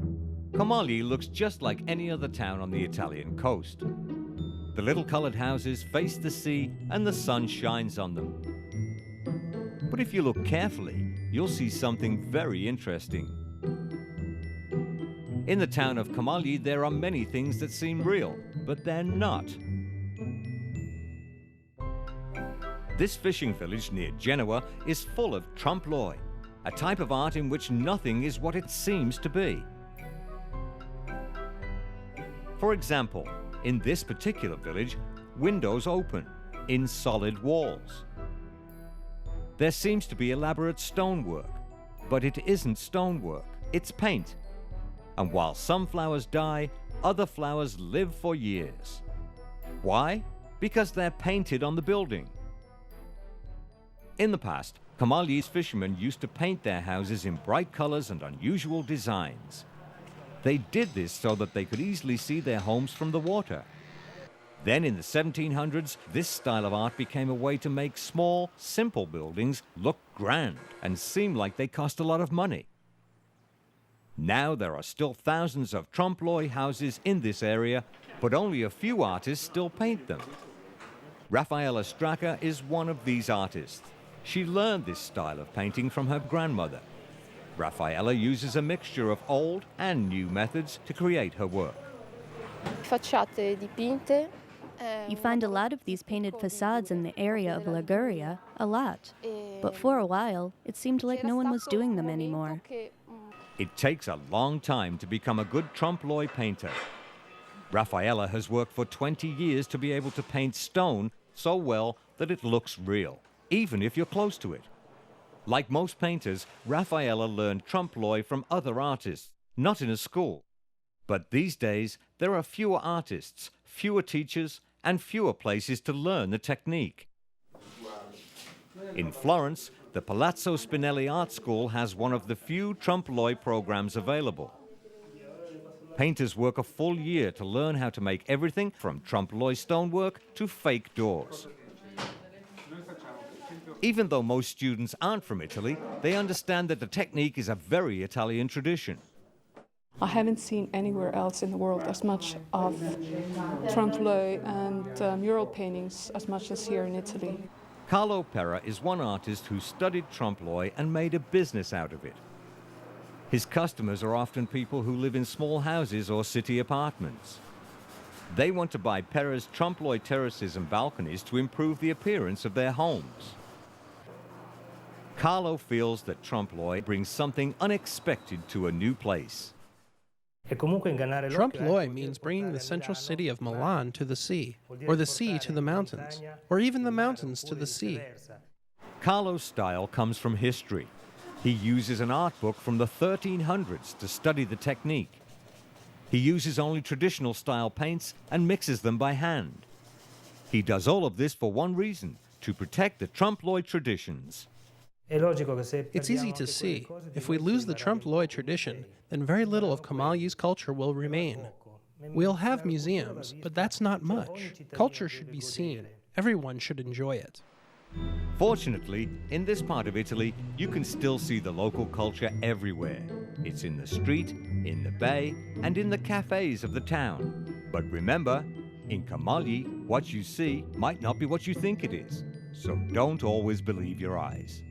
Camogli looks just like any other town on the Italian coast. The little colored houses face the sea and the sun shines on them. But if you look carefully, you'll see something very interesting. In the town of Camogli, there are many things that seem real, but they're not. This fishing village near Genoa is full of trompe-l'oeil, a type of art in which nothing is what it seems to be. For example, in this particular village, windows open in solid walls. There seems to be elaborate stonework, but it isn't stonework, it's paint. And while some flowers die, other flowers live for years. Why? Because they're painted on the building. In the past, Camogli's fishermen used to paint their houses in bright colors and unusual designs. They did this so that they could easily see their homes from the water. Then in the 1700s, this style of art became a way to make small, simple buildings look grand and seem like they cost a lot of money. Now there are still thousands of trompe-l'oeil houses in this area, but only a few artists still paint them. Raffaella Stracca is one of these artists. She learned this style of painting from her grandmother. Raffaella uses a mixture of old and new methods to create her work. Facciate dipinte. You find a lot of these painted facades in the area of Liguria, a lot. But for a while, it seemed like no one was doing them anymore. It takes a long time to become a good trompe-l'oeil painter. Raffaella has worked for 20 years to be able to paint stone so well that it looks real, even if you're close to it. Like most painters, Raffaella learned trompe-l'oeil from other artists, not in a school. But these days, there are fewer artists, fewer teachers, and fewer places to learn the technique. In Florence, the Palazzo Spinelli Art School has one of the few trompe-l'oeil programs available. Painters work a full year to learn how to make everything from trompe-l'oeil stonework to fake doors. Even though most students aren't from Italy, they understand that the technique is a very Italian tradition. I haven't seen anywhere else in the world as much of trompe-l'oeil and mural paintings as much as here in Italy. Carlo Pera is one artist who studied trompe-l'oeil and made a business out of it. His customers are often people who live in small houses or city apartments. They want to buy Pera's trompe-l'oeil terraces and balconies to improve the appearance of their homes. Carlo feels that trompe-l'oeil brings something unexpected to a new place. Trompe-l'oeil means bringing the central city of Milan to the sea, or the sea to the mountains, or even the mountains to the sea. Carlo's style comes from history. He uses an art book from the 1300s to study the technique. He uses only traditional style paints and mixes them by hand. He does all of this for one reason, to protect the trompe-l'oeil traditions. It's easy to see. If we lose the trompe-l'oeil tradition, then very little of Camogli's culture will remain. We'll have museums, but that's not much. Culture should be seen. Everyone should enjoy it. Fortunately, in this part of Italy, you can still see the local culture everywhere. It's in the street, in the bay, and in the cafes of the town. But remember, in Camogli, what you see might not be what you think it is. So don't always believe your eyes.